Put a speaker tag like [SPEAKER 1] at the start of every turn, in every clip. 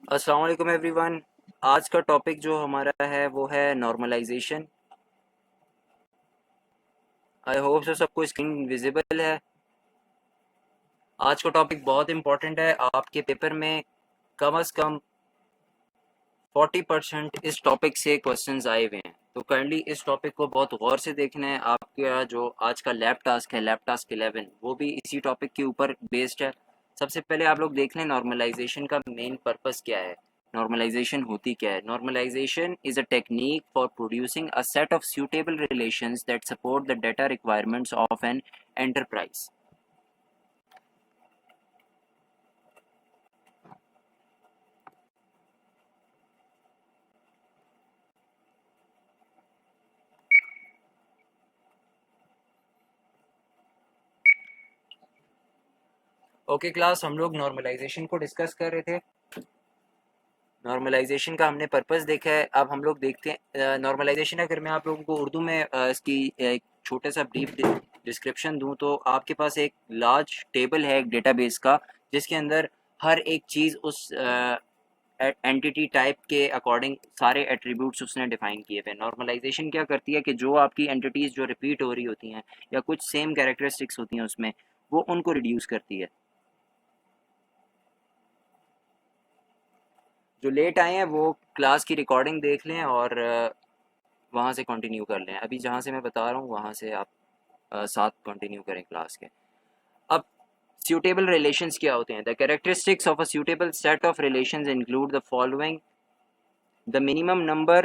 [SPEAKER 1] अस्सलाम वालेकुम एवरीवन। आज का टॉपिक जो हमारा है वो है नॉर्मलाइजेशन। आई होप सो सबको स्क्रीन विजिबल है। आज का टॉपिक बहुत इंपॉर्टेंट है। आपके पेपर में कम से कम 40% इस टॉपिक से क्वेश्चंस आए हुए हैं, तो काइंडली इस टॉपिक को बहुत गौर से देखना है। आपका जो आज का लैब टास्क है, लैब टास्क 11, वो भी इसी टॉपिक के ऊपर बेस्ड है। सबसे पहले आप लोग देख लें नॉर्मलाइजेशन का मेन पर्पस क्या है। नॉर्मलाइजेशन होती क्या है? Normalisation is a technique for producing a set of suitable relations that support the data requirements of an enterprise. Okay class, हम लोग नॉर्मलाइजेशन को डिस्कस कर रहे थे। नॉर्मलाइजेशन का हमने पर्पस देखा है। अब हम लोग देखते हैं नॉर्मलाइजेशन। अगर मैं आप लोगों को उर्दू में इसकी एक छोटा सा ब्रीफ डिस्क्रिप्शन दूं, तो आपके पास एक लार्ज टेबल है एक डेटाबेस का, जिसके अंदर हर एक चीज़ उस एंटिटी टाइप के अकॉर्डिंग सारे एट्रीब्यूट्स उसने डिफाइन किए हुए। नॉर्मलाइजेशन क्या करती है कि जो आपकी एंटिटीज़ जो रिपीट हो रही होती हैं या कुछ सेम कैरेक्टरिस्टिक्स होती हैं उसमें, वो उनको रिड्यूस करती है। जो लेट आए हैं वो क्लास की रिकॉर्डिंग देख लें और वहाँ से कंटिन्यू कर लें। अभी जहाँ से मैं बता रहा हूँ वहाँ से आप साथ कंटिन्यू करें क्लास के। अब suitable relations क्या होते हैं? The characteristics of a suitable set of relations include the following: the minimum number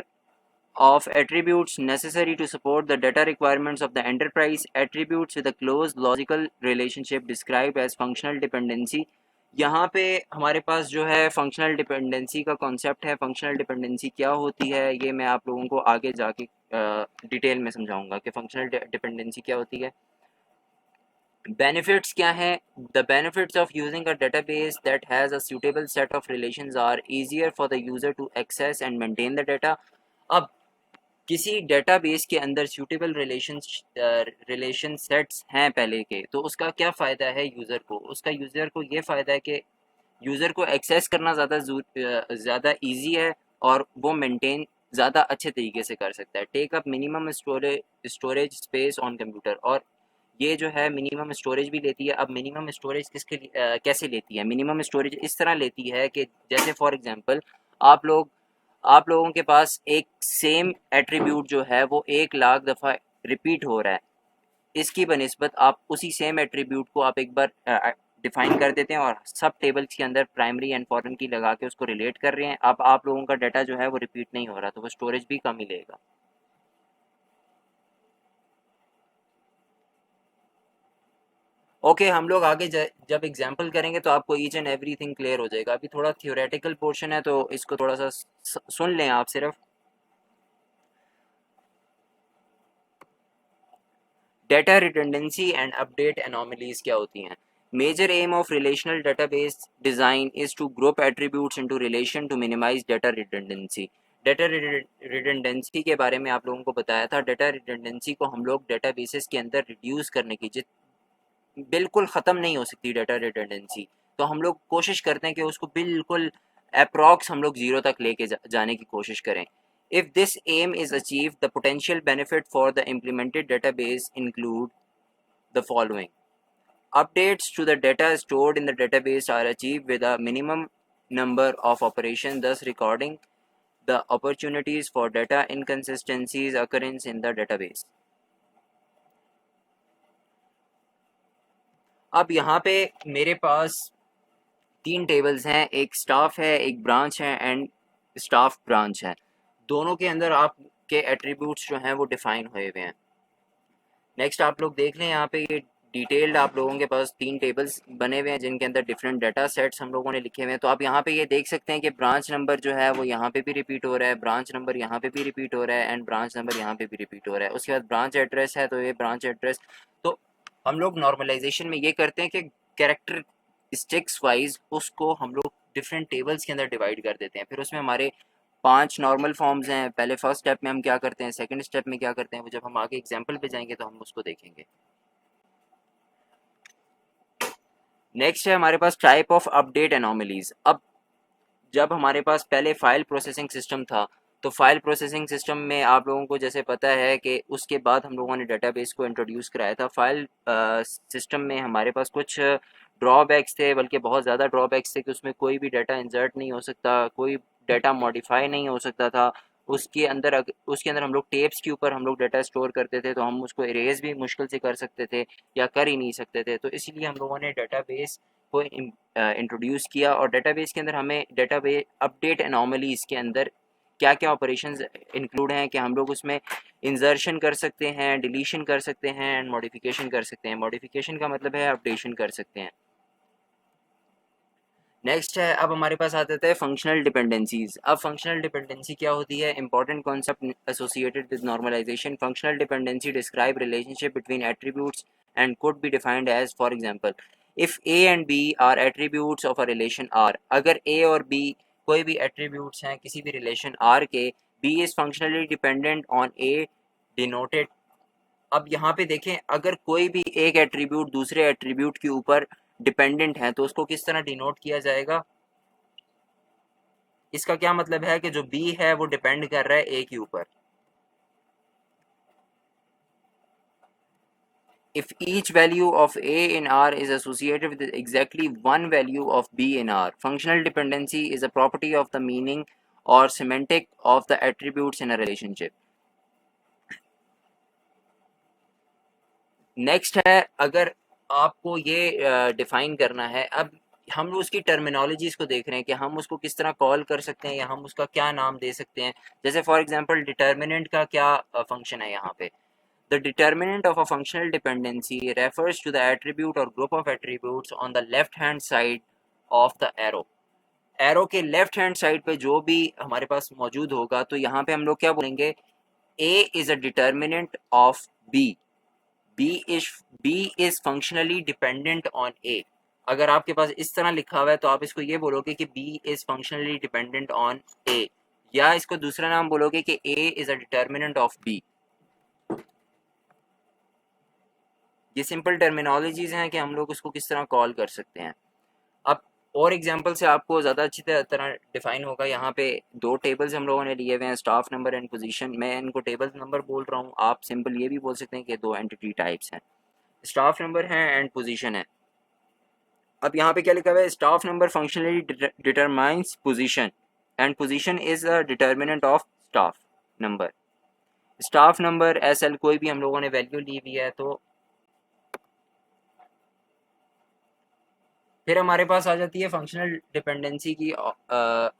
[SPEAKER 1] of attributes necessary to support the data requirements of the enterprise, attributes with a close logical relationship described as functional dependency। यहाँ पे हमारे पास जो है functional dependency का concept है। Functional dependency क्या होती है ये मैं आप लोगों को आगे जाके डिटेल में समझाऊंगा कि फंक्शनल डिपेंडेंसी क्या होती है। बेनिफिट्स क्या हैं? The benefits of using a database that has a suitable set of relations are easier for the user to access and maintain the data। अब किसी डेटाबेस के अंदर सूटेबल रिलेशन सेट्स हैं पहले के, तो उसका क्या फ़ायदा है यूज़र को? उसका यूज़र को ये फ़ायदा है कि यूज़र को एक्सेस करना ज़्यादा ईजी है और वो मेंटेन ज़्यादा अच्छे तरीके से कर सकता है। Take up minimum storage space on computer. और ये जो है मिनिमम स्टोरेज भी लेती है। अब मिनिमम स्टोरेज कैसे लेती है? मिनिमम स्टोरेज इस तरह लेती है कि जैसे फॉर एग्जांपल आप लोग आप लोगों के पास एक सेम एट्रीब्यूट जो है वो 1 लाख दफ़ा रिपीट हो रहा है। इसकी बनिस्बत आप उसी सेम एट्रीब्यूट को आप एक बार डिफाइन कर देते हैं और सब टेबल्स के अंदर प्राइमरी एंड फॉरेन की लगा के उसको रिलेट कर रहे हैं। अब आप लोगों का डाटा जो है वो रिपीट नहीं हो रहा, तो वो स्टोरेज भी कम ही लेगा। ओके हम लोग आगे जब एग्जाम्पल करेंगे तो आपको ईच एंड एवरीथिंग क्लियर हो जाएगा। अभी थोड़ा थियोरेटिकल पोर्शन है तो इसको थोड़ा सा सुन लें आप सिर्फ। Data redundancy and update anomalies क्या होती हैं? Major aim of relational database design is to group attributes into relation to minimise data redundancy. Data redundancy के बारे में आप लोगों को बताया था। डेटा रिडंडेंसी को हम लोग डेटाबेसेस के अंदर रिड्यूस करने की बिल्कुल ख़त्म नहीं हो सकती डेटा रिडंडेंसी, तो हम लोग कोशिश करते हैं कि उसको बिल्कुल अप्रॉक्स हम लोग ज़ीरो तक लेके जाने की कोशिश करें। If this aim is achieved, the potential benefit for the implemented database include the following: updates to the data stored in the database are achieved with a minimum number of operations, thus recording the opportunities for data inconsistencies occurrence in the database। अब यहाँ पे मेरे पास 3 tables हैं, एक staff है, एक branch है and staff branch है। दोनों के अंदर आपके एट्रीब्यूट्स जो हैं वो डिफाइन हुए हुए हैं। नेक्स्ट आप लोग देख लें यहाँ पे ये डिटेल्ड आप लोगों के पास 3 टेबल्स बने हुए हैं जिनके अंदर डिफरेंट डाटा सेट्स हम लोगों ने लिखे हुए हैं। तो आप यहाँ पे ये देख सकते हैं कि ब्रांच नंबर जो है वो यहाँ पे भी रिपीट हो रहा है, ब्रांच नंबर यहाँ पे भी रिपीट हो रहा है एंड ब्रांच नंबर यहाँ पे भी रिपीट हो रहा है। उसके बाद ब्रांच एड्रेस है, तो ये ब्रांच एड्रेस। तो हम लोग नॉर्मलाइजेशन में ये करते हैं कि कैरेक्टर स्टिक्स वाइज उसको हम लोग डिफरेंट टेबल्स के अंदर डिवाइड कर देते हैं। फिर उसमें हमारे 5 नॉर्मल फॉर्म्स हैं। पहले फर्स्ट स्टेप में हम क्या करते हैं, सेकंड स्टेप में क्या करते हैं, वो जब हम आगे एग्जाम्पल पे जाएंगे तो हम उसको देखेंगे। नेक्स्ट है हमारे पास टाइप ऑफ अपडेट एनोमलीज। अब जब हमारे पास पहले फाइल प्रोसेसिंग सिस्टम था, तो फाइल प्रोसेसिंग सिस्टम में आप लोगों को जैसे पता है कि उसके बाद हम लोगों ने डेटाबेस को इंट्रोड्यूस कराया था। फाइल सिस्टम में हमारे पास कुछ ड्रॉबैक्स थे, बल्कि बहुत ज़्यादा ड्रॉबैक्स थे कि उसमें कोई भी डाटा इंसर्ट नहीं हो सकता, कोई डाटा मॉडिफाई नहीं हो सकता था। उसके अंदर हम लोग टेप्स के ऊपर हम लोग डाटा स्टोर करते थे, तो हम उसको इरेज भी मुश्किल से कर सकते थे या कर ही नहीं सकते थे। तो इसलिए हम लोगों ने डाटाबेस को इंट्रोड्यूस किया, और डेटाबेस के अंदर हमें डेटाबेस अपडेट एनॉमलीज़ के अंदर क्या क्या ऑपरेशंस इंक्लूड हैं कि हम लोग उसमें इंसर्शन कर सकते हैं, डिलीशन कर सकते हैं एंड मॉडिफिकेशन कर सकते हैं। मॉडिफिकेशन का मतलब है अपडेशन कर सकते हैं। नेक्स्ट है, अब हमारे पास आ जाता है फंक्शनल डिपेंडेंसीज। अब फंक्शनल डिपेंडेंसी क्या होती है? Important concept associated with normalisation. Functional dependency describe relationship between attributes and could be defined as, for example, if A and B are attributes of a relation R. अगर A और B कोई भी attributes हैं किसी भी relation R के, B is functionally dependent on A denoted. अब यहाँ पे देखें, अगर कोई भी एक एट्रीब्यूट दूसरे एट्रीब्यूट के ऊपर डिपेंडेंट है तो उसको किस तरह डिनोट किया जाएगा? इसका क्या मतलब है कि जो बी है वो डिपेंड कर रहा है ए के ऊपर। If each value of A in R is associated with exactly one value of B in R, functional dependency is a property of the meaning or semantic of the attributes in a relationship. Next है, अगर आपको ये define करना है, अब हम लोग उसकी टर्मिनोलॉजीज को देख रहे हैं कि हम उसको किस तरह कॉल कर सकते हैं या हम उसका क्या नाम दे सकते हैं। जैसे फॉर एग्जांपल डिटर्मिनेंट का क्या फंक्शन है यहाँ पे? The determinant of a functional dependency refers to the attribute or group of attributes on the left hand side of the arrow. Arrow के लेफ्ट हैंड साइड पे जो भी हमारे पास मौजूद होगा, तो यहाँ पे हम लोग क्या बोलेंगे? A is a determinant of B. B is B is functionally dependent on A. अगर आपके पास इस तरह लिखा हुआ है तो आप इसको ये बोलोगे कि B is functionally dependent on A, या इसको दूसरा नाम बोलोगे कि A is a determinant of B. ये सिंपल टर्मिनोलॉजीज हैं कि हम लोग उसको किस तरह कॉल कर सकते हैं। अब और एग्जांपल से आपको ज़्यादा अच्छी तरह डिफाइन होगा। यहाँ पे दो टेबल्स हम लोगों ने लिए हुए हैं, स्टाफ नंबर एंड पोजीशन। मैं इनको टेबल नंबर बोल रहा हूँ, आप सिंपल ये भी बोल सकते हैं कि दो एंटिटी टाइप्स हैं, स्टाफ नंबर है एंड पोजीशन है। अब यहाँ पे क्या लिखा हुआ है? Staff number functionally determines position and position is a determinant of staff number. Staff number S L कोई भी हम लोगों ने वैल्यू ली हुई है, तो फिर हमारे पास आ जाती है फंक्शनल डिपेंडेंसी की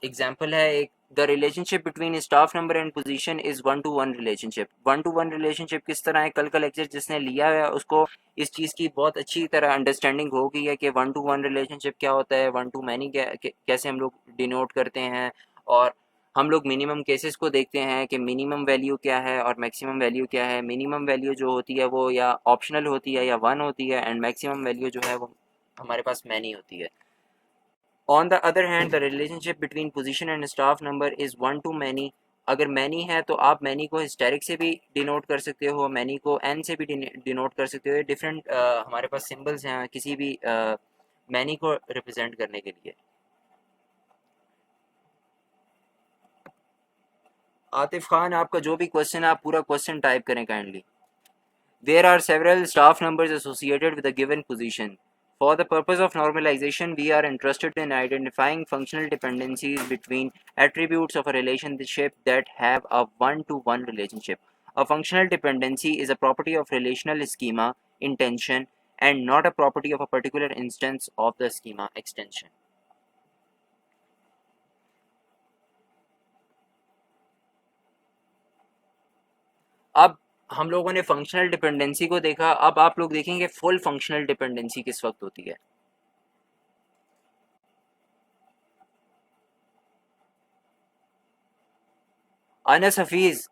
[SPEAKER 1] एग्जांपल है एक, the relationship between staff number and position is one two one relationship. One two one relationship किस तरह है? कल का लेक्चर जिसने लिया है उसको इस चीज़ की बहुत अच्छी तरह अंडरस्टैंडिंग हो गई है कि वन टू वन रिलेशनशिप क्या होता है, वन टू मैनी कैसे हम लोग डिनोट करते हैं, और हम लोग मिनिमम केसेस को देखते हैं कि मिनिमम वैल्यू क्या है और मैक्सिमम वैल्यू क्या है। मिनिमम वैल्यू जो होती है वो या ऑप्शनल होती है या वन होती है, एंड मैक्सिमम वैल्यू जो है वो हमारे पास मैनी होती है। On the other hand, the relationship between position and staff number is one two many. अगर मैनी है तो आप मैनी को हिस्टेरिक से भी डिनोट कर सकते हो, मैनी को एन से भी डिनोट कर सकते हो। डिफरेंट हमारे पास सिंबल्स हैं किसी भी मैनी को रिप्रेजेंट करने के लिए। आतिफ खान, आपका जो भी क्वेश्चन है आप पूरा क्वेश्चन टाइप करें kindly. There are several staff numbers associated with a given position. For the purpose of normalization, we are interested in identifying functional dependencies between attributes of a relationship that have a one-to-one relationship. A functional dependency is a property of relational schema intension and not a property of a particular instance of the schema extension. अब हम लोगों ने functional dependency को देखा, अब आप लोग देखेंगे फुल फंक्शनल डिपेंडेंसी किस वक्त होती है। अनस हफीज,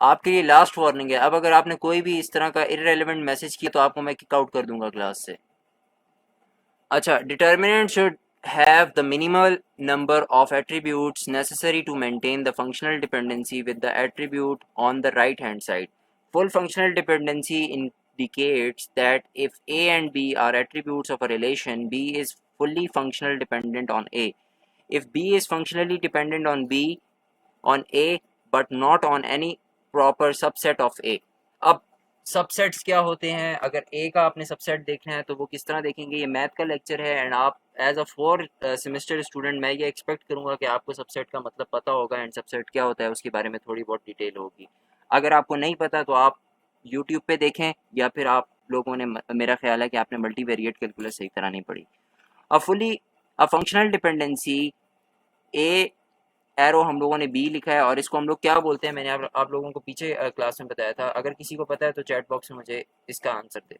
[SPEAKER 1] आपके लिए लास्ट वार्निंग है, अब अगर आपने कोई भी इस तरह का इररेलेवेंट मैसेज किया तो आपको मैं किक आउट कर दूंगा क्लास से। अच्छा, determinant should have the minimal number of attributes necessary to maintain the functional dependency with the attribute on the right hand side. Full functional dependency indicates that if A and B are attributes of a relation, B is fully functional dependent on A. if B is functionally dependent on A but not on any proper subset of A. अब subsets क्या होते हैं, अगर A का आपने subset देखना है तो वो किस तरह देखेंगे, ये मैथ का लेक्चर है एंड आप एज अ 4 सेमेस्टर स्टूडेंट मैं ये एक्सपेक्ट करूंगा कि आपको सबसेट का मतलब पता होगा एंड सबसेट क्या होता है उसके बारे में थोड़ी बहुत डिटेल होगी। अगर आपको नहीं पता तो आप यूट्यूब पे देखें या फिर आप लोगों ने, मेरा ख्याल है कि आपने मल्टीवेरिएट कैलकुलस सही तरह नहीं पढ़ी। A functional dependency A arrow हम लोगों ने बी लिखा है और इसको हम लोग क्या बोलते हैं, मैंने आप लोगों को पीछे क्लास में बताया था, अगर किसी को पता है तो चैट बॉक्स में मुझे इसका आंसर दे।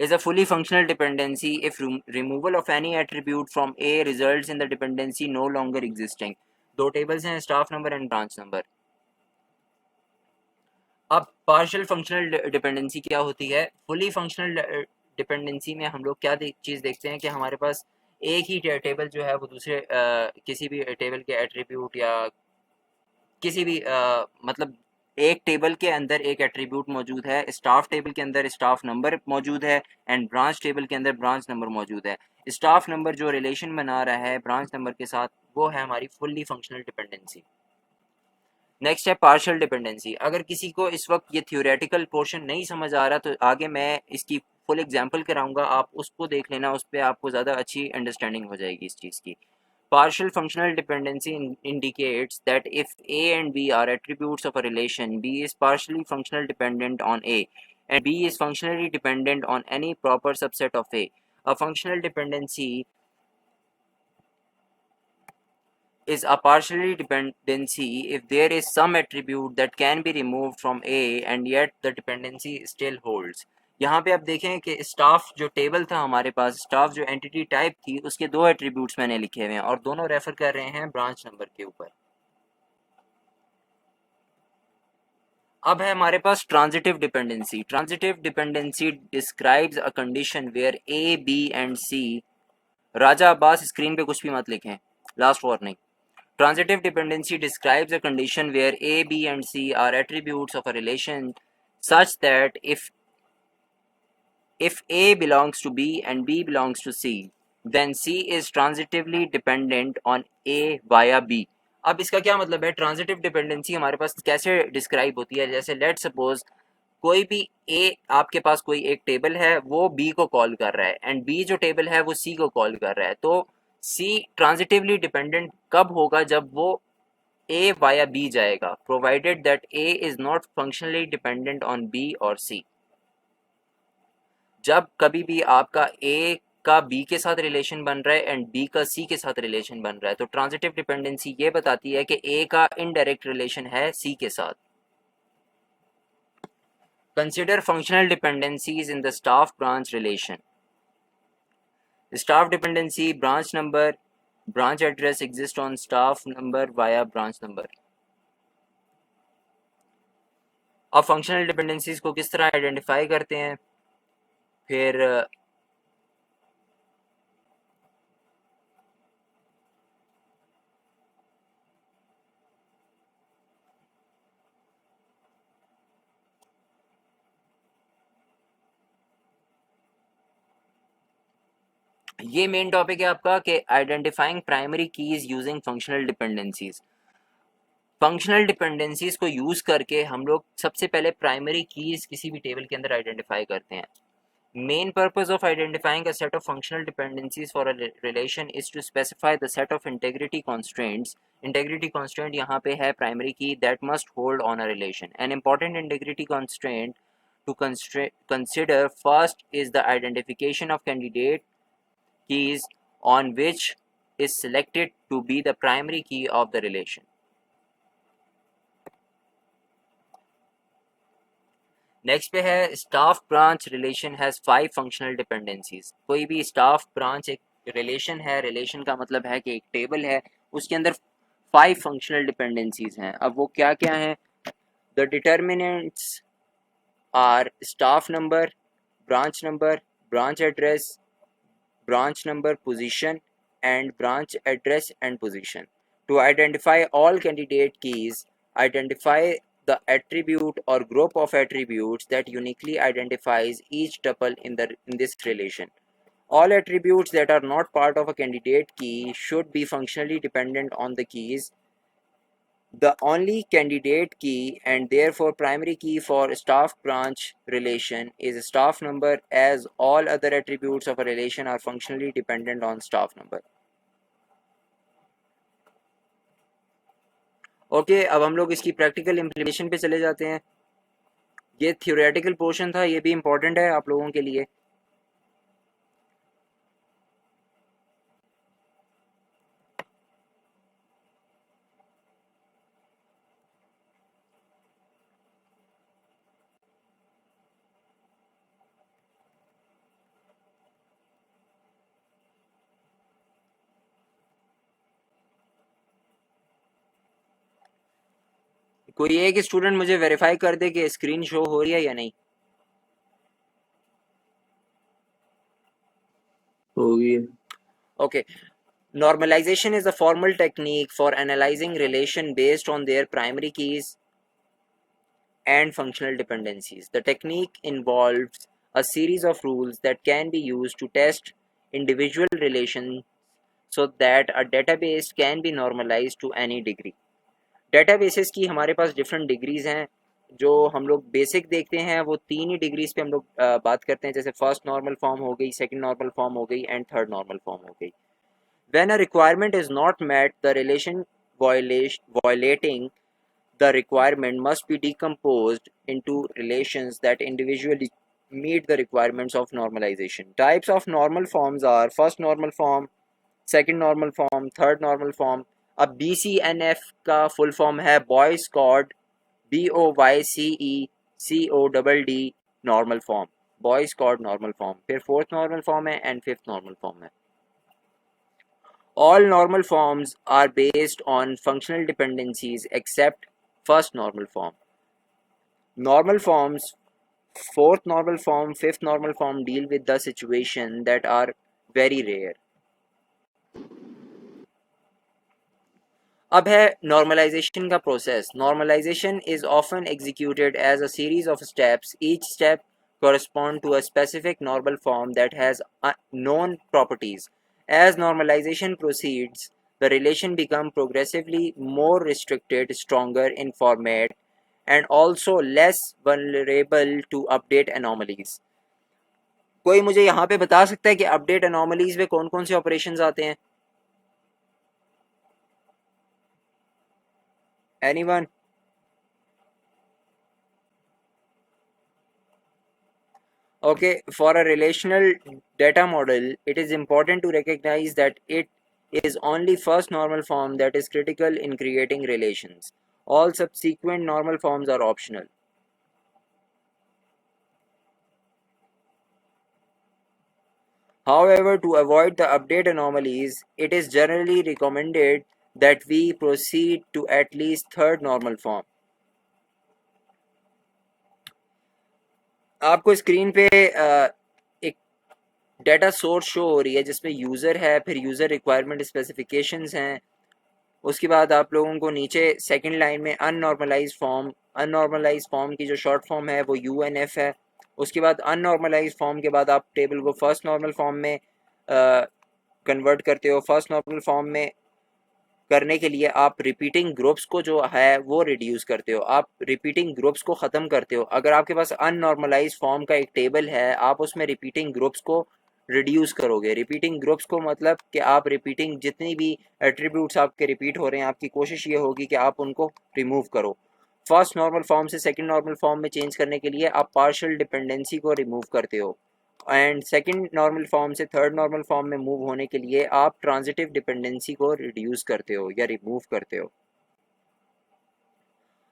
[SPEAKER 1] Is a fully functional dependency if removal of any attribute from A results in the dependency no longer existing. दो टेबल्स हैं, staff number and branch number. अब पार्शियल फंक्शनल डिपेंडेंसी क्या होती है, फुली फंक्शनल डिपेंडेंसी में हम लोग क्या चीज़ देखते हैं कि हमारे पास एक ही टेबल जो है वो दूसरे किसी भी टेबल के एट्रीब्यूट या किसी भी मतलब एक टेबल के अंदर एक एट्रीब्यूट मौजूद है, स्टाफ टेबल के अंदर स्टाफ नंबर मौजूद है एंड ब्रांच टेबल के अंदर ब्रांच नंबर मौजूद है। स्टाफ नंबर जो रिलेशन बना रहा है ब्रांच नंबर के साथ वो है हमारी फुल्ली फंक्शनल डिपेंडेंसी। नेक्स्ट है पार्शियल डिपेंडेंसी। अगर किसी को इस वक्त ये थ्योरेटिकल पोर्शन नहीं समझ आ रहा तो आगे मैं इसकी फुल एग्जांपल कराऊंगा, आप उसको देख लेना, उस पर आपको ज़्यादा अच्छी अंडरस्टैंडिंग हो जाएगी इस चीज़ की। Partial functional dependency indicates that if A and B are attributes of a relation, B is partially functional dependent on A, and B is functionally dependent on any proper subset of A. A functional dependency is a partially dependency if there is some attribute that can be removed from A and yet the dependency still holds. यहाँ पे आप देखें कि staff जो table था हमारे पास, staff जो entity type थी उसके दो एट्रीब्यूट्स मैंने लिखे हुए हैं और दोनों रेफर कर रहे हैं ब्रांच नंबर के ऊपर। अब है हमारे पास transitive dependency. Transitive dependency describes a condition where A B and C, Raja Abbas screen पे कुछ भी मत लिखें, last warning. Transitive dependency describes a condition where A, B, and C are attributes of a relation such that if A belongs to B and B belongs to C, then C is transitively dependent on A via B. अब इसका क्या मतलब है, transitive dependency हमारे पास कैसे describe होती है, जैसे लेट सपोज कोई भी ए आपके पास कोई एक टेबल है वो बी को कॉल कर रहा है एंड बी जो टेबल है वो सी को कॉल कर रहा है, तो सी ट्रांजिटिवली डिपेंडेंट कब होगा, जब वो ए वाया बी जाएगा, provided that A is not functionally dependent on B और सी। जब कभी भी आपका ए का बी के साथ रिलेशन बन रहा है एंड बी का सी के साथ रिलेशन बन रहा है तो ट्रांजिटिव डिपेंडेंसी ये बताती है कि ए का इनडायरेक्ट रिलेशन है सी के साथ। Consider functional dependencies in the staff branch relation. Staff dependency branch number branch address exist on staff number via branch number। अब फंक्शनल डिपेंडेंसीज को किस तरह आइडेंटिफाई करते हैं, फिर ये मेन टॉपिक है आपका कि identifying primary keys using functional dependencies. Functional dependencies को यूज करके हम लोग सबसे पहले प्राइमरी कीज किसी भी टेबल के अंदर आइडेंटिफाई करते हैं। Main purpose of identifying a set of functional dependencies for a relation is to specify the set of integrity constraints. Integrity constraint यहाँ पे है primary key that must hold on a relation. An important integrity constraint to consider first is the identification of candidate keys on which is selected to be the primary key of the relation. Next पे है staff branch relation has 5 functional dependencies. कोई भी staff branch एक relation है, relation का मतलब है कि एक टेबल है उसके अंदर 5 फंक्शनल डिपेंडेंसीज हैं। अब वो क्या क्या हैं, the determinants are staff number, branch address, branch number, position, and branch address and position. To identify all candidate keys, identify the attribute or group of attributes that uniquely identifies each tuple in this relation. All attributes that are not part of a candidate key should be functionally dependent on the keys. The only candidate key and therefore primary key for staff branch relation is staff number, as all other attributes of a relation are functionally dependent on staff number. Okay अब हम लोग इसकी practical implementation पे चले जाते हैं. ये theoretical portion था, ये भी इम्पोर्टेंट है आप लोगों के लिए. कोई एक स्टूडेंट मुझे वेरीफाई कर दे कि स्क्रीन शो हो रही है या नहीं.
[SPEAKER 2] होगी.
[SPEAKER 1] Okay. Normalization is a formal technique for analyzing relation based on their primary keys and functional dependencies. The technique involves a series of rules that can be used to test individual relations so that a database can be normalized to any degree. Databases की हमारे पास different degrees हैं. जो हम लोग basic देखते हैं वो 3 ही degrees पे हम लोग बात करते हैं, जैसे फर्स्ट नॉर्मल फॉर्म हो गई, सेकंड नॉर्मल फॉर्म हो गई एंड थर्ड नॉर्मल फॉर्म हो गई. When a requirement is not met, the relation violating the requirement must be decomposed into relations that individually meet the requirements of normalization. Types of normal forms are first normal form, second normal form, third normal form. अब BCNF का full form है Boyce Codd, BOYCECODD normal form, Boyce Codd normal form. फिर fourth normal form है and fifth normal form है. All normal forms are based on functional dependencies except first normal form. Normal forms, fourth normal form, fifth normal form deal with the situation that are very rare. अब है normalization का process. Normalization is often executed as a series of steps. Each step correspond to a specific normal form that has known properties. As normalization proceeds, the relation becomes progressively more restricted, stronger in format, and also less vulnerable to update anomalies. कोई मुझे यहाँ पे बता सकता है कि update anomalies में कौन कौन से ऑपरेशंस आते हैं? Anyone? Okay, for a relational data model, it is important to recognize that it is only first normal form that is critical in creating relations. All subsequent normal forms are optional. However, to avoid the update anomalies, it is generally recommended that we proceed to at least third normal form. आपको screen पे एक data source show हो रही है जिसमें user है, फिर user requirement specifications हैं. उसके बाद आप लोगों को नीचे सेकंड लाइन में अननॉर्मलाइज्ड फॉर्म की जो शॉर्ट फॉर्म है वो UNF है. उसके बाद अननॉर्मलाइज्ड फॉर्म के बाद आप टेबल को फर्स्ट नॉर्मल फॉर्म में कन्वर्ट करते हो. फर्स्ट नॉर्मल फॉर्म में करने के लिए आप रिपीटिंग ग्रुप्स को जो है वो रिड्यूस करते हो, आप रिपीटिंग ग्रुप्स को ख़त्म करते हो. अगर आपके पास अननॉर्मलाइज्ड फॉर्म का एक टेबल है, आप उसमें रिपीटिंग ग्रुप्स को रिड्यूस करोगे. रिपीटिंग ग्रुप्स को मतलब कि आप रिपीटिंग जितनी भी एट्रीब्यूट्स आपके रिपीट हो रहे हैं, आपकी कोशिश ये होगी कि आप उनको रिमूव करो. फर्स्ट नॉर्मल फॉर्म से सेकंड नॉर्मल फॉर्म में चेंज करने के लिए आप पार्शियल डिपेंडेंसी को रिमूव करते हो, एंड सेकंड नॉर्मल फॉर्म से थर्ड नॉर्मल फॉर्म में मूव होने के लिए आप ट्रांजिटिव डिपेंडेंसी को रिड्यूस करते हो या रिमूव करते हो.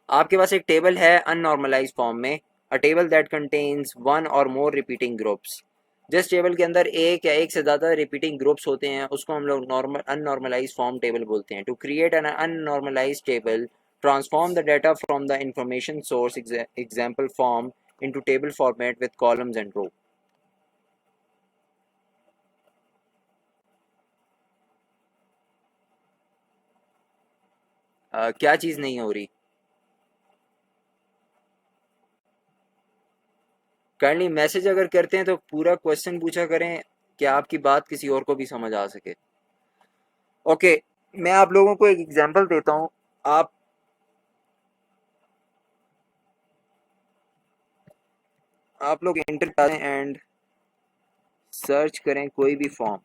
[SPEAKER 1] आपके पास एक टेबल है अननॉर्मलाइज्ड फॉर्म में, अ टेबल दैट कंटेन्स वन और मोर रिपीटिंग ग्रुप्स. जिस टेबल के अंदर एक या एक से ज़्यादा रिपीटिंग ग्रुप्स होते हैं उसको हम लोग अननॉर्मलाइज्ड फॉर्म टेबल बोलते हैं. To create an unnormalized table, transform the data from the information source example form into table format with columns and row. क्या चीज़ नहीं हो रही? काइंडली मैसेज अगर करते हैं तो पूरा क्वेश्चन पूछा करें कि आपकी बात किसी और को भी समझ आ सके। ओके, मैं आप लोगों को एक एग्जांपल देता हूँ। आप लोग एंटर करें एंड सर्च करें कोई भी फॉर्म।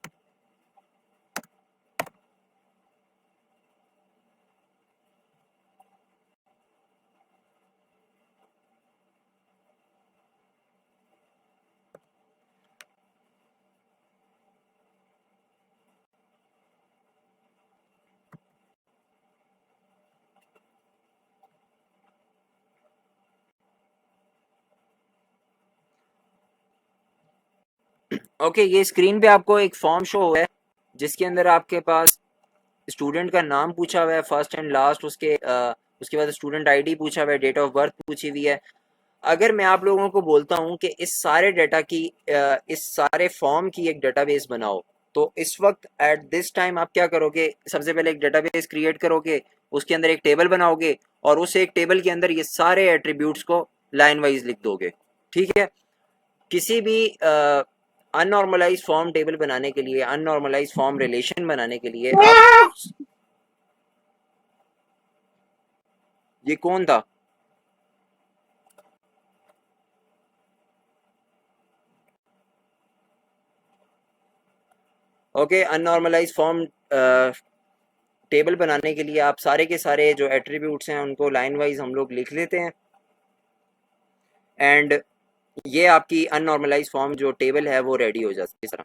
[SPEAKER 1] ओके, ये स्क्रीन पे आपको एक फॉर्म शो हुआ है जिसके अंदर आपके पास स्टूडेंट का नाम पूछा हुआ है फर्स्ट एंड लास्ट, उसके बाद स्टूडेंट आईडी पूछा हुआ है, डेट ऑफ बर्थ पूछी हुई है। अगर मैं आप लोगों को बोलता हूं कि इस सारे डाटा की इस सारे फॉर्म की एक डेटाबेस बनाओ, तो इस वक्त एट दिस टाइम आप क्या करोगे? सबसे पहले एक डेटाबेस क्रिएट करोगे, उसके अंदर एक टेबल बनाओगे और उस एक टेबल के अंदर ये सारे एट्रीब्यूट्स को लाइन वाइज लिख दोगे। ठीक है? किसी भी अननॉर्मलाइज फॉर्म टेबल बनाने के लिए, अननॉर्मलाइज फॉर्म रिलेशन बनाने के लिए आप, ये कौन था? ओके, अननॉर्मलाइज फॉर्म टेबल बनाने के लिए आप सारे के सारे जो एट्रीब्यूट्स हैं उनको लाइन वाइज हम लोग लिख लेते हैं एंड ये आपकी अननॉर्मलाइज फॉर्म जो टेबल है वो रेडी हो जाती है इस तरह।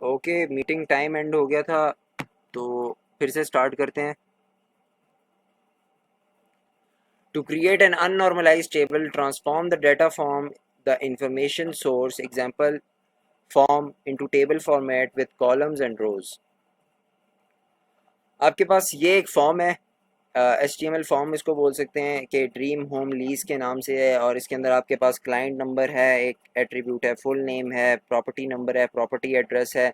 [SPEAKER 1] ओके, मीटिंग टाइम एंड हो गया था, तो फिर से स्टार्ट करते हैं। To create an unnormalize table, transform the data from the information source example form into table format with columns and rows. आपके पास ये एक फॉर्म है, HTML फॉर्म इसको बोल सकते हैं कि ड्रीम होम लीज के नाम से है, और इसके अंदर आपके पास क्लाइंट नंबर है, एक एट्रीब्यूट है, फुल नेम है, प्रॉपर्टी नंबर है, प्रॉपर्टी एड्रेस है,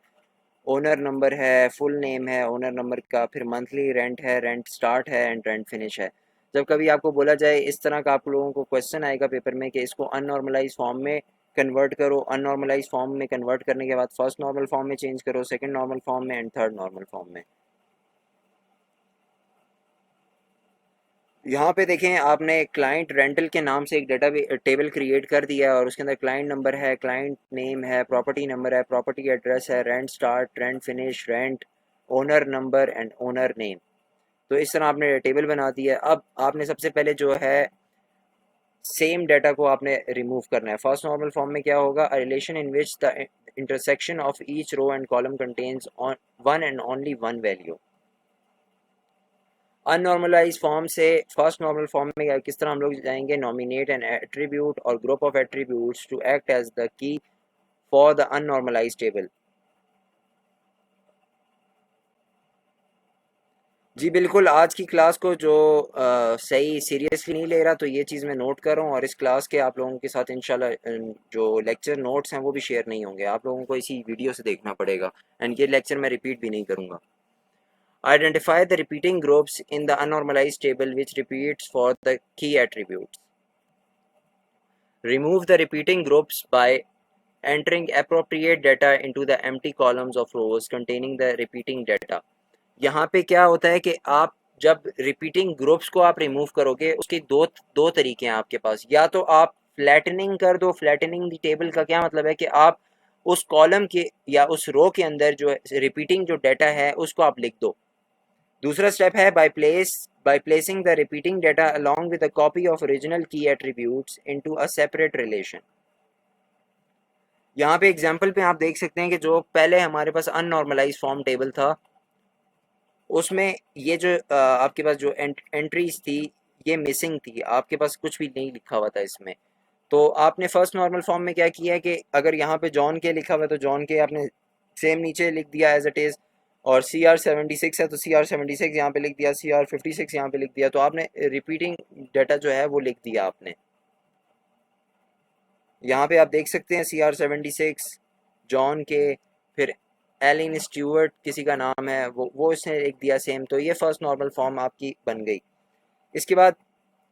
[SPEAKER 1] ओनर नंबर है, फुल नेम है ओनर नंबर का, फिर मंथली रेंट है, रेंट स्टार्ट है एंड रेंट फिनिश है। जब कभी आपको बोला जाए इस तरह का, आप लोगों को क्वेश्चन आएगा पेपर में कि इसको अननॉर्मलाइज फॉर्म में कन्वर्ट करो, अननॉर्मलाइज फॉर्म में कन्वर्ट करने के बाद फर्स्ट नॉर्मल फॉर्म में चेंज करो, सेकंड नॉर्मल फॉर्म में एंड थर्ड नॉर्मल फॉर्म में। यहाँ पे देखें, आपने क्लाइंट रेंटल के नाम से एक डेटा टेबल क्रिएट कर दिया है और उसके अंदर क्लाइंट नंबर है, क्लाइंट नेम है, प्रॉपर्टी नंबर है, प्रॉपर्टी एड्रेस है, rent start, rent finish, rent, owner number and owner name. तो इस तरह आपने टेबल बना दी है। अब आपने सबसे पहले जो है सेम डाटा को आपने रिमूव करना है। फर्स्ट नॉर्मल फॉर्म में क्या होगा? A relation in which the intersection of each row and column contains one and only one value. Unnormalize form से फर्स्ट नॉर्मल फॉर्म में किस तरह हम लोग जाएंगे? नॉमिनेट एन एट्रीब्यूट और group of attributes to act as the key for the unnormalize table. जी बिल्कुल, आज की क्लास को जो सही सीरियसली नहीं ले रहा, तो ये चीज़ मैं नोट कर रहा हूँ, और इस क्लास के आप लोगों के साथ इंशाल्लाह जो लेक्चर नोट्स हैं वो भी शेयर नहीं होंगे, आप लोगों को इसी वीडियो से देखना पड़ेगा एंड ये लेक्चर मैं रिपीट भी नहीं करूँगा। Identify the repeating groups in the unnormalized table which repeats for the key attributes. Remove the repeating groups by entering appropriate data into the empty columns of rows containing the repeating data. यहाँ पे क्या होता है कि आप जब repeating groups को आप रिमूव करोगे, उसके दो दो तरीके हैं आपके पास। या तो आप फ्लैटनिंग कर दो। फ्लैटनिंग द टेबल का क्या मतलब है कि आप उस कॉलम के या उस रो के अंदर जो रिपीटिंग जो डाटा है उसको आप लिख दो। दूसरा स्टेप है by placing the repeating data along with a copy of original key attributes into a separate relation. यहाँ पे एग्जाम्पल पे आप देख सकते हैं कि जो पहले हमारे पास अननॉर्मलाइज फॉर्म टेबल था, उसमें ये जो आपके पास जो एंट्रीज थी ये मिसिंग थी, आपके पास कुछ भी नहीं लिखा हुआ था इसमें। तो आपने फर्स्ट नॉर्मल फॉर्म में क्या किया है कि अगर यहाँ पे जॉन के लिखा हुआ है तो जॉन के आपने सेम नीचे लिख दिया एज इट इज़, और CR76 है तो CR76 यहाँ पे लिख दिया, CR56 यहाँ पे लिख दिया। तो आपने रिपीटिंग डाटा जो है वो लिख दिया आपने। यहाँ पे आप देख सकते हैं CR76 जॉन के, फिर एलिन स्टीवर्ट किसी का नाम है, वो इसने लिख दिया सेम, तो ये फर्स्ट नॉर्मल फॉर्म आपकी बन गई। इसके बाद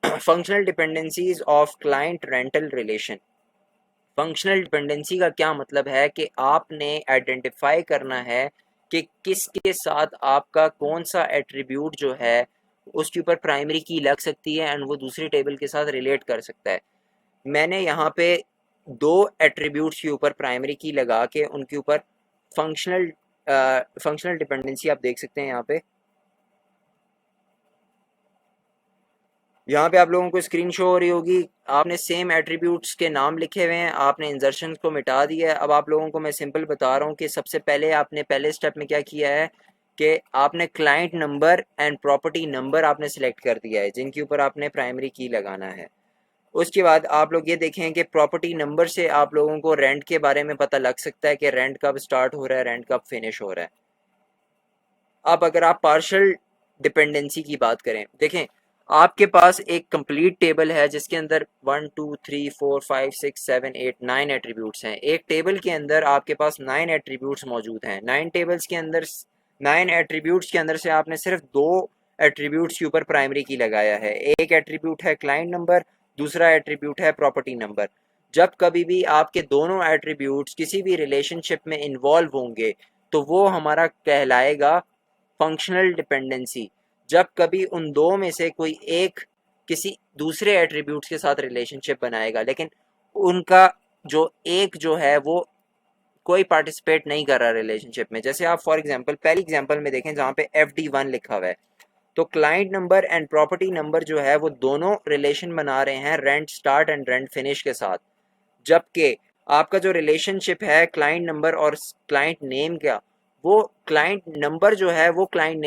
[SPEAKER 1] functional dependencies of client rental relation. Functional dependency का क्या मतलब है कि आपने आइडेंटिफाई करना है कि किसके साथ आपका कौन सा एट्रीब्यूट जो है उसके ऊपर प्राइमरी की लग सकती है एंड वो दूसरी टेबल के साथ रिलेट कर सकता है। मैंने यहाँ पे दो एट्रीब्यूट्स के ऊपर प्राइमरी की लगा के उनके ऊपर फंक्शनल फंक्शनल डिपेंडेंसी आप देख सकते हैं यहाँ पे आप लोगों को स्क्रीन शो हो रही होगी। आपने सेम एट्रीब्यूट्स के नाम लिखे हुए हैं, आपने इंजर्शन को मिटा दिया है। अब आप लोगों को मैं सिंपल बता रहा हूँ कि सबसे पहले आपने पहले स्टेप में क्या किया है कि आपने client number and property number आपने सिलेक्ट कर दिया है जिनके ऊपर आपने प्राइमरी की लगाना है। उसके बाद आप लोग ये देखें कि प्रॉपर्टी नंबर से आप लोगों को रेंट के बारे में पता लग सकता है कि रेंट कब स्टार्ट हो रहा है, रेंट कब फिनिश हो रहा है। अब अगर आप पार्शियल डिपेंडेंसी की बात करें, देखें आपके पास एक कंप्लीट टेबल है जिसके अंदर 1 2 3 4 5 6 7 8 9 एट्रीब्यूट्स हैं। एक टेबल के अंदर आपके पास 9 एट्रीब्यूट्स मौजूद हैं। 9 टेबल्स के अंदर 9 एट्रीब्यूट्स के अंदर से आपने सिर्फ दो एट्रीब्यूट्स के ऊपर प्राइमरी की लगाया है। एक एट्रीब्यूट है क्लाइंट नंबर, दूसरा एट्रीब्यूट है प्रॉपर्टी नंबर। जब कभी भी आपके दोनों एट्रीब्यूट्स किसी भी रिलेशनशिप में इन्वॉल्व होंगे तो वो हमारा कहलाएगा फंक्शनल डिपेंडेंसी। जब कभी उन दो में से कोई एक किसी दूसरे एट्रीब्यूट्स के साथ रिलेशनशिप बनाएगा लेकिन उनका जो एक जो है वो कोई पार्टिसिपेट नहीं कर रहा रिलेशनशिप में। जैसे आप फॉर एग्जांपल पहली एग्जांपल में देखें जहाँ पे FD1 लिखा हुआ है, तो client number and property number जो है वो दोनों रिलेशन बना रहे हैं rent start and rent finish के साथ। जबकि आपका जो रिलेशनशिप है क्लाइंट नंबर और क्लाइंट नेम का, वो क्लाइंट नंबर जो है वो क्लाइंट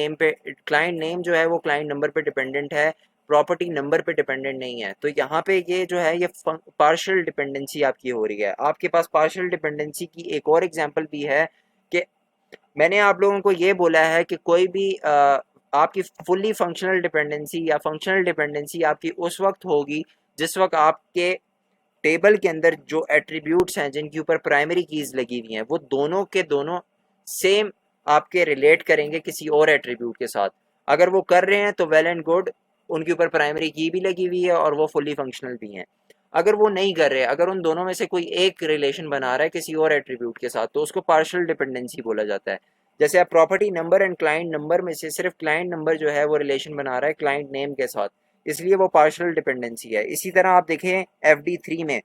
[SPEAKER 1] नेम जो है वो क्लाइंट नंबर पे डिपेंडेंट है, प्रॉपर्टी नंबर पे डिपेंडेंट नहीं है। तो यहाँ पे ये जो है ये पार्शियल डिपेंडेंसी आपकी हो रही है। आपके पास पार्शियल डिपेंडेंसी की एक और एग्जांपल भी है कि मैंने आप लोगों को ये बोला है कि कोई भी आपकी फुल्ली फंक्शनल डिपेंडेंसी या फंक्शनल डिपेंडेंसी आपकी उस वक्त होगी जिस वक्त आपके टेबल के अंदर जो एट्रीब्यूट्स हैं जिनके ऊपर प्राइमरी कीज लगी हुई हैं वो दोनों के दोनों सेम आपके रिलेट करेंगे किसी और एट्रीब्यूट के साथ। अगर वो कर रहे हैं तो वेल एंड गुड, उनके ऊपर प्राइमरी की भी लगी हुई है और वो फुल्ली फंक्शनल भी हैं। अगर वो नहीं कर रहे, अगर उन दोनों में से कोई एक रिलेशन बना रहा है किसी और एट्रीब्यूट के साथ, तो उसको पार्शियल डिपेंडेंसी बोला जाता है। जैसे आप property number and client number में से सिर्फ क्लाइंट नंबर जो है वो रिलेशन बना रहा है क्लाइंट नेम के साथ, इसलिए वो पार्शियल डिपेंडेंसी है। इसी तरह आप देखें FD3 में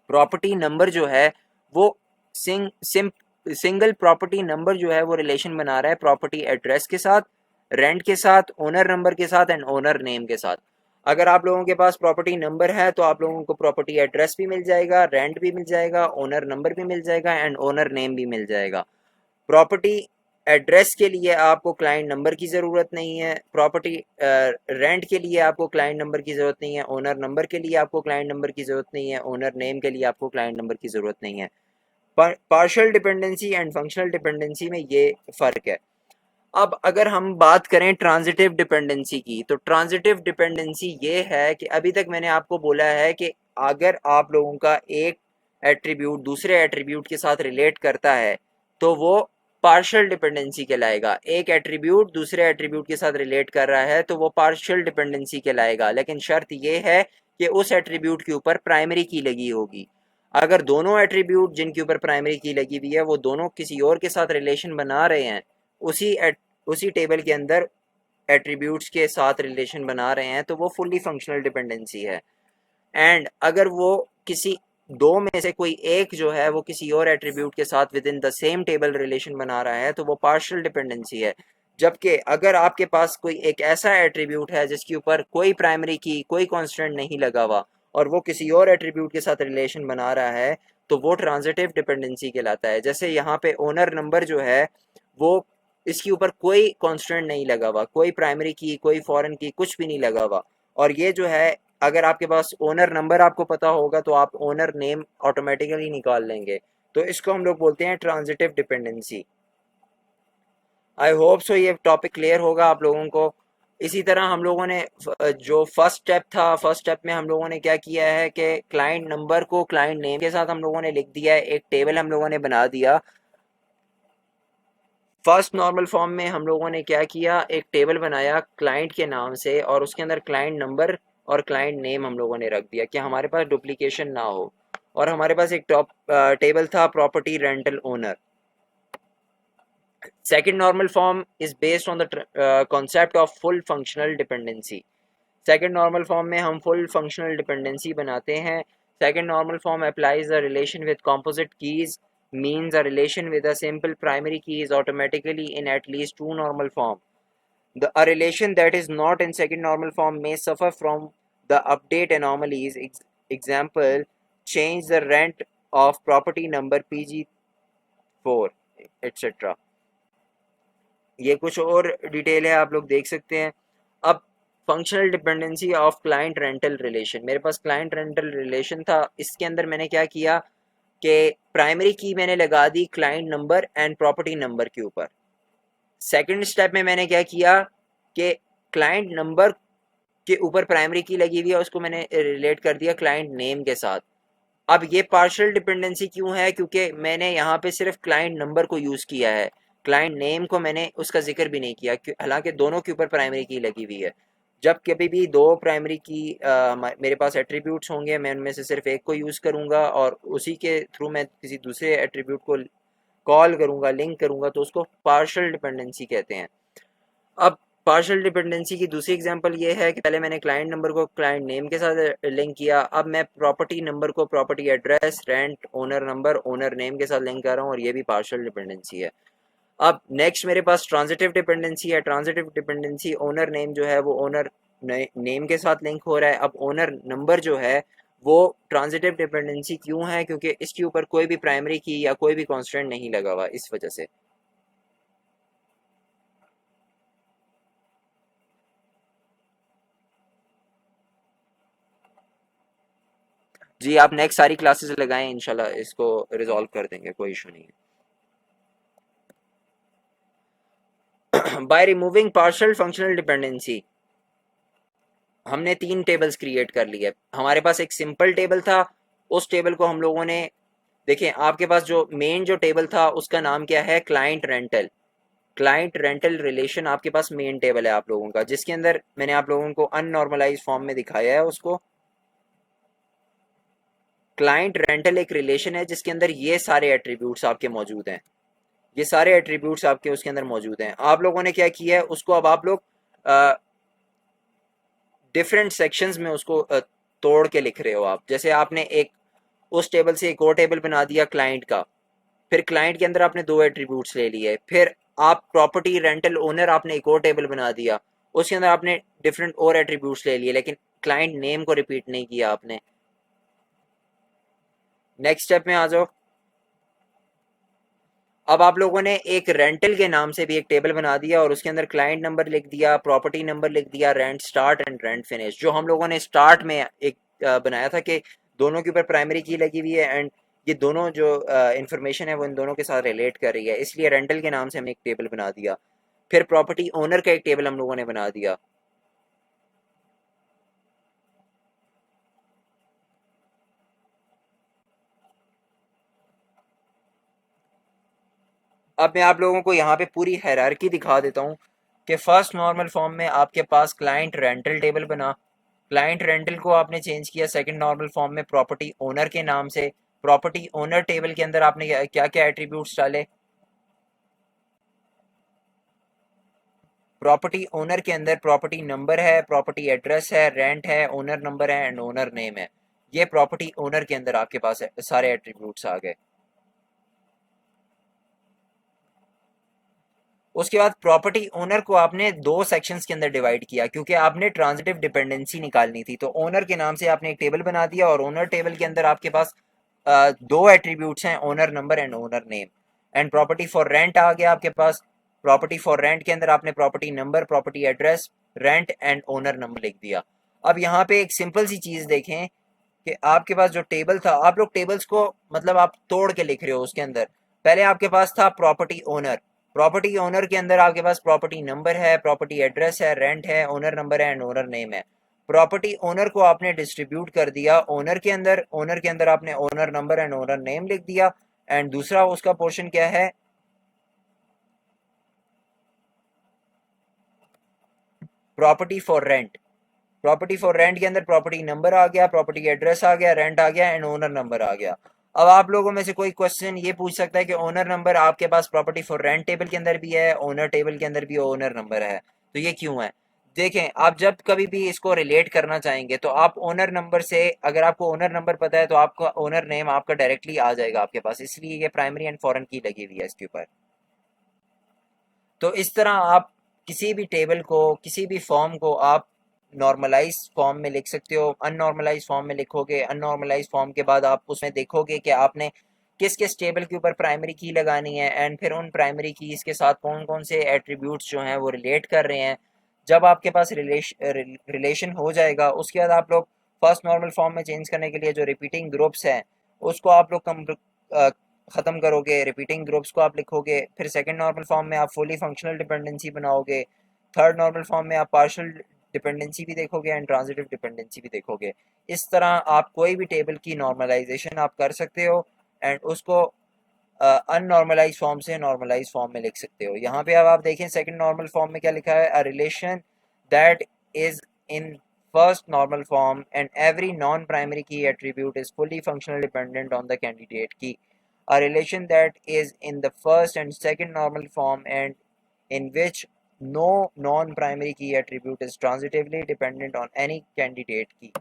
[SPEAKER 1] प्रॉपर्टी नंबर जो है वो सिंगल प्रॉपर्टी नंबर जो है वो रिलेशन बना रहा है प्रॉपर्टी एड्रेस के साथ, रेंट के साथ, ओनर नंबर के साथ एंड ओनर नेम के साथ। अगर आप लोगों के पास प्रॉपर्टी नंबर है तो आप लोगों को प्रॉपर्टी एड्रेस भी मिल जाएगा, रेंट भी मिल जाएगा, ओनर नंबर भी मिल जाएगा एंड ओनर नेम भी मिल जाएगा। प्रॉपर्टी एड्रेस के लिए आपको क्लाइंट नंबर की ज़रूरत नहीं है, प्रॉपर्टी रेंट के लिए आपको क्लाइंट नंबर की ज़रूरत नहीं है, ओनर नंबर के लिए आपको क्लाइंट नंबर की ज़रूरत नहीं है, ओनर नेम के लिए आपको क्लाइंट नंबर की ज़रूरत नहीं है। Partial dependency and functional dependency में ये फ़र्क है। अब अगर हम बात करें ट्रांजिटिव डिपेंडेंसी की, तो ट्रांजिटिव डिपेंडेंसी ये है कि अभी तक मैंने आपको बोला है कि अगर आप लोगों का एक एट्रीब्यूट दूसरे एट्रीब्यूट के साथ रिलेट करता है तो वो पार्शियल डिपेंडेंसी कहलाएगा। एक एट्रीब्यूट दूसरे एट्रीब्यूट के साथ रिलेट कर रहा है तो वो पार्शियल डिपेंडेंसी कहलाएगा, लेकिन शर्त ये है कि उस एट्रीब्यूट के ऊपर प्राइमरी की लगी होगी। अगर दोनों एट्रीब्यूट जिनके ऊपर प्राइमरी की लगी हुई है वो दोनों किसी और के साथ रिलेशन बना रहे हैं, उसी टेबल के अंदर एट्रीब्यूट्स के साथ रिलेशन बना रहे हैं, तो वो फुल्ली फंक्शनल डिपेंडेंसी है। एंड अगर वो किसी दो में से कोई एक जो है वो किसी और एट्रीब्यूट के साथ with in the same table relation बना रहा है तो वो पार्शियल डिपेंडेंसी है। जबकि अगर आपके पास कोई एक ऐसा एट्रीब्यूट है जिसके ऊपर कोई प्राइमरी की कोई कांस्टेंट नहीं लगा हुआ और वो किसी और एट्रीब्यूट के साथ रिलेशन बना रहा है तो वो ट्रांजिटिव डिपेंडेंसी कहलाता है। जैसे यहाँ पे ओनर नंबर जो है वो इसके ऊपर कोई कांस्टेंट नहीं लगा हुआ, कोई प्राइमरी की कोई फॉरेन की कुछ भी नहीं लगा हुआ, और ये जो है अगर आपके पास ओनर नंबर आपको पता होगा तो आप ओनर नेम ऑटोमेटिकली निकाल लेंगे। तो इसको हम लोग बोलते हैं transitive dependency. I hope so ये टॉपिक क्लियर होगा आप लोगों को। इसी तरह हम लोगों ने जो फर्स्ट स्टेप था, फर्स्ट स्टेप में हम लोगों ने क्या किया है कि क्लाइंट नंबर को क्लाइंट नेम के साथ हम लोगों ने लिख दिया है, एक टेबल हम लोगों ने बना दिया। फर्स्ट नॉर्मल फॉर्म में हम लोगों ने क्या किया, एक टेबल बनाया क्लाइंट के नाम से और उसके अंदर क्लाइंट नंबर और क्लाइंट नेम हम लोगों ने रख दिया कि हमारे पास डुप्लीकेशन ना हो। और हमारे पास एक टॉप टेबल था property rental owner. Second normal form is based on the concept of full functional dependency. Second normal form में हम फुल फंक्शनल डिपेंडेंसी बनाते हैं। Second normal form applies the relation with composite keys, means a relation with a simple primary key is automatically in at least two normal form. A relation that is not in second normal form may suffer from the update anomalies. Example, change the rent of property number PG4 etc. ये कुछ और detail है, आप लोग देख सकते हैं। अब functional dependency of client rental relation, मेरे पास क्लाइंट रेंटल रिलेशन था, इसके अंदर मैंने क्या किया कि प्राइमरी की मैंने लगा दी client number and property number के ऊपर। सेकंड स्टेप में मैंने क्या किया कि क्लाइंट नंबर के ऊपर प्राइमरी की लगी हुई है, उसको मैंने रिलेट कर दिया क्लाइंट नेम के साथ। अब ये पार्शियल डिपेंडेंसी क्यों है, क्योंकि मैंने यहाँ पे सिर्फ क्लाइंट नंबर को यूज़ किया है, क्लाइंट नेम को मैंने उसका जिक्र भी नहीं किया, हालांकि दोनों के ऊपर प्राइमरी की लगी हुई है। जब कभी भी दो प्राइमरी की मेरे पास एट्रीब्यूट्स होंगे, मैं उनमें से सिर्फ एक को यूज़ करूँगा और उसी के थ्रू मैं किसी दूसरे एट्रीब्यूट को कॉल करूँगा, लिंक करूँगा, तो उसको पार्शियल डिपेंडेंसी कहते हैं। अब पार्शियल डिपेंडेंसी की दूसरी एग्जांपल ये है कि पहले मैंने क्लाइंट नंबर को क्लाइंट नेम के साथ लिंक किया, अब मैं प्रॉपर्टी नंबर को property address, rent, owner number, owner name के साथ लिंक कर रहा हूँ और ये भी पार्शियल डिपेंडेंसी है। अब नेक्स्ट मेरे पास ट्रांजिटिव डिपेंडेंसी है। ट्रांजिटिव डिपेंडेंसी ओनर नेम जो है वो ओनर नेम के साथ लिंक हो रहा है। अब ओनर नंबर जो है वो ट्रांजिटिव डिपेंडेंसी क्यों है, क्योंकि इसके ऊपर कोई भी प्राइमरी की या कोई भी कॉन्स्टेंट नहीं लगा हुआ, इस वजह से। जी आप नेक्स्ट सारी क्लासेस लगाएं, इंशाल्लाह इसको रिजॉल्व कर देंगे, कोई इशू नहीं है। By removing partial functional dependency हमने तीन टेबल्स क्रिएट कर लिए। हमारे पास एक सिंपल टेबल था, उस टेबल को हम लोगों ने, देखें आपके पास जो मेन जो टेबल था उसका नाम क्या है, client rental. Client rental relation आपके पास मेन टेबल है आप लोगों का, जिसके अंदर मैंने आप लोगों को अननॉर्मलाइज फॉर्म में दिखाया है उसको। क्लाइंट रेंटल एक रिलेशन है जिसके अंदर ये सारे एट्रीब्यूट्स आपके मौजूद हैं, ये सारे एट्रीब्यूट्स आपके उसके अंदर मौजूद हैं। आप लोगों ने क्या किया है, उसको अब आप लोग डिफरेंट सेक्शंस में उसको तोड़ के लिख रहे हो आप। जैसे आपने एक उस टेबल से एक और टेबल बना दिया क्लाइंट का, फिर क्लाइंट के अंदर आपने दो एट्रीब्यूट्स ले लिए, फिर आप प्रॉपर्टी रेंटल ओनर आपने एक और टेबल बना दिया, उसके अंदर आपने डिफरेंट और एट्रीब्यूट्स ले लिए, लेकिन क्लाइंट नेम को रिपीट नहीं किया आपने। नेक्स्ट स्टेप में आ जाओ। अब आप लोगों ने एक रेंटल के नाम से भी एक टेबल बना दिया और उसके अंदर क्लाइंट नंबर लिख दिया, प्रॉपर्टी नंबर लिख दिया, rent start and rent finish. जो हम लोगों ने स्टार्ट में एक बनाया था कि दोनों के ऊपर प्राइमरी की लगी हुई है एंड ये दोनों जो इंफॉर्मेशन है वो इन दोनों के साथ रिलेट कर रही है, इसलिए रेंटल के नाम से हमने एक टेबल बना दिया। फिर प्रॉपर्टी ओनर का एक टेबल हम लोगों ने बना दिया। अब मैं आप लोगों को यहाँ पे पूरी हायरार्की दिखा देता हूँ कि फर्स्ट नॉर्मल फॉर्म में आपके पास क्लाइंट रेंटल टेबल बना, क्लाइंट रेंटल को आपने चेंज किया सेकंड नॉर्मल फॉर्म में प्रॉपर्टी ओनर के नाम से। प्रॉपर्टी ओनर टेबल के अंदर आपने क्या क्या एट्रीब्यूट्स डाले, प्रॉपर्टी ओनर के अंदर प्रॉपर्टी नंबर है, प्रॉपर्टी एड्रेस है, रेंट है, ओनर नंबर है एंड ओनर नेम है। ये प्रॉपर्टी ओनर के अंदर आपके पास सारे एट्रीब्यूट्स आ गए। उसके बाद प्रॉपर्टी ओनर को आपने दो सेक्शंस के अंदर डिवाइड किया, क्योंकि आपने ट्रांजिटिव डिपेंडेंसी निकालनी थी। तो ओनर के नाम से आपने एक टेबल बना दिया और ओनर टेबल के अंदर आपके पास दो एट्रीब्यूट्स हैं, owner number and owner name. And property for rent आ गया आपके पास। प्रॉपर्टी फॉर रेंट के अंदर आपने property number, property address, rent and owner number लिख दिया। अब यहाँ पे एक सिंपल सी चीज देखें कि आपके पास जो टेबल था, आप लोग टेबल्स को मतलब आप तोड़ के लिख रहे हो उसके अंदर। पहले आपके पास था प्रॉपर्टी ओनर, प्रॉपर्टी ओनर के अंदर आपके पास प्रॉपर्टी नंबर है, प्रॉपर्टी एड्रेस है, रेंट है, ओनर नंबर है एंड ओनर नेम है। प्रॉपर्टी ओनर को आपने डिस्ट्रीब्यूट कर दिया ओनर के अंदर, ओनर के अंदर आपने owner number and owner name लिख दिया। एंड दूसरा उसका पोर्शन क्या है, property for rent, property for rent के अंदर प्रॉपर्टी नंबर आ गया, प्रॉपर्टी एड्रेस आ गया, रेंट आ गया एंड ओनर नंबर आ गया। अब आप लोगों में से कोई क्वेश्चन ये पूछ सकता है कि ओनर नंबर आपके पास प्रॉपर्टी फॉर रेंट टेबल के अंदर भी है, ओनर टेबल के अंदर भी ओनर नंबर है, तो ये क्यों है? देखें, आप जब कभी भी इसको रिलेट करना चाहेंगे तो आप ओनर नंबर से, अगर आपको ओनर नंबर पता है तो आपका ओनर नेम आपका डायरेक्टली आ जाएगा आपके पास, इसलिए ये प्राइमरी एंड फॉरेन की लगी हुई है इसके ऊपर। तो इस तरह आप किसी भी टेबल को, किसी भी फॉर्म को आप नॉर्मलाइज फॉर्म में लिख सकते हो। अननॉर्मलाइज फॉर्म में लिखोगे, अननॉर्मलाइज फॉर्म के बाद आप उसमें देखोगे कि आपने किस किस टेबल के ऊपर प्राइमरी की लगानी है एंड फिर उन प्राइमरी कीज़ के साथ कौन कौन से एट्रीब्यूट्स जो हैं वो रिलेट कर रहे हैं। जब आपके पास रिलेशन हो जाएगा उसके बाद आप लोग फर्स्ट नॉर्मल फॉर्म में चेंज करने के लिए जो रिपीटिंग ग्रुप्स हैं उसको आप लोग ख़त्म करोगे, रिपीटिंग ग्रुप्स को आप लिखोगे, फिर सेकंड नॉर्मल फॉर्म में आप फुली फंक्शनल डिपेंडेंसी बनाओगे, थर्ड नॉर्मल फॉर्म में आप पार्शियल डिपेंडेंसी भी देखोगे एंड ट्रांजिटिव डिपेंडेंसी भी देखोगे। इस तरह आप कोई भी टेबल की नॉर्मलाइजेशन आप कर सकते हो एंड उसको अननॉर्मलाइज फॉर्म से नॉर्मलाइज फॉर्म में लिख सकते हो। यहाँ पे अब आप देखें सेकंड नॉर्मल फॉर्म में क्या लिखा है, a relation that is in first normal form and every non-primary key attribute is fully functional dependent on the candidate key. A relation that is in the first and second normal form and in which no non-primary key attribute is transitively dependent on any candidate key.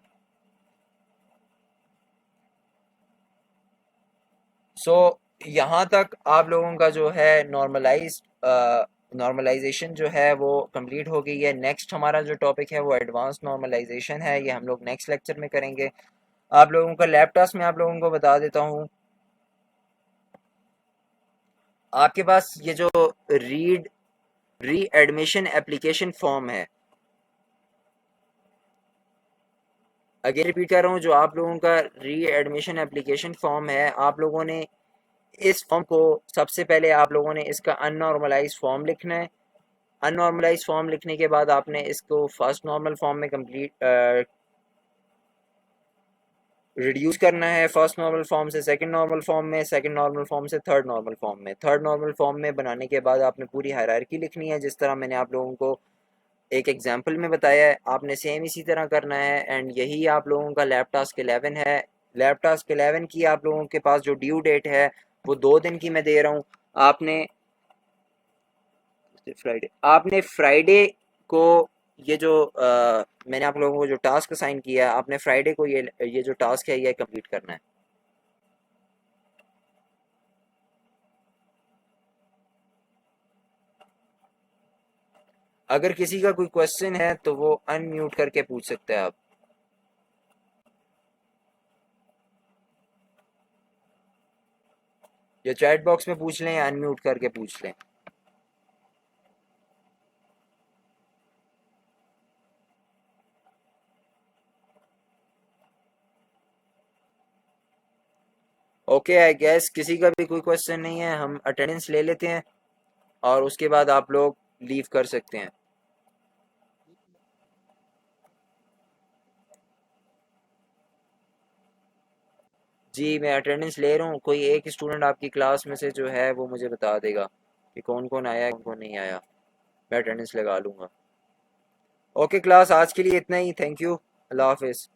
[SPEAKER 1] So यहाँ तक आप लोगों का जो है normalisation जो है वो कंप्लीट हो गई है। नेक्स्ट हमारा जो टॉपिक है वो एडवांस नॉर्मलाइजेशन है, ये हम लोग नेक्स्ट लेक्चर में करेंगे। आप लोगों का लैब टास्क में आप लोगों को बता देता हूँ, आपके पास ये जो री एडमिशन एप्लीकेशन फॉर्म है, अगेन रिपीट कर रहा हूँ, जो आप लोगों का री एडमिशन एप्लीकेशन फॉर्म है, आप लोगों ने इस फॉर्म को सबसे पहले आप लोगों ने इसका अननॉर्मलाइज फॉर्म लिखना है। अननॉर्मलाइज फॉर्म लिखने के बाद आपने इसको फर्स्ट नॉर्मल फॉर्म में कंप्लीट रिड्यूस करना है, फर्स्ट नॉर्मल फॉर्म से सेकंड नॉर्मल फॉर्म में, सेकंड नॉर्मल फॉर्म से थर्ड नॉर्मल फॉर्म में। थर्ड नॉर्मल फॉर्म में बनाने के बाद आपने पूरी हायरार्की लिखनी है, जिस तरह मैंने आप लोगों को एक एग्जांपल में बताया है, आपने सेम इसी तरह करना है एंड यही आप लोगों का लैब टास्क 11 है। लैब टास्क 11 की आप लोगों के पास जो ड्यू डेट है वो 2 दिन की मैं दे रहा हूँ। आपने फ्राइडे को ये जो मैंने आप लोगों को जो टास्क असाइन किया है, आपने फ्राइडे को ये जो टास्क है ये कंप्लीट करना है। अगर किसी का कोई क्वेश्चन है तो वो अनम्यूट करके पूछ सकते हैं आप। या चैट बॉक्स में पूछ लें या अनम्यूट करके पूछ लें। ओके, आई गेस किसी का भी कोई क्वेश्चन नहीं है, हम अटेंडेंस ले लेते हैं और उसके बाद आप लोग लीव कर सकते हैं। जी मैं अटेंडेंस ले रहा हूँ, कोई एक स्टूडेंट आपकी क्लास में से जो है वो मुझे बता देगा कि कौन कौन आया कौन कौन नहीं आया, मैं अटेंडेंस लगा लूँगा। ओके क्लास, आज के लिए इतना ही, थैंक यू, अल्लाह हाफिज़।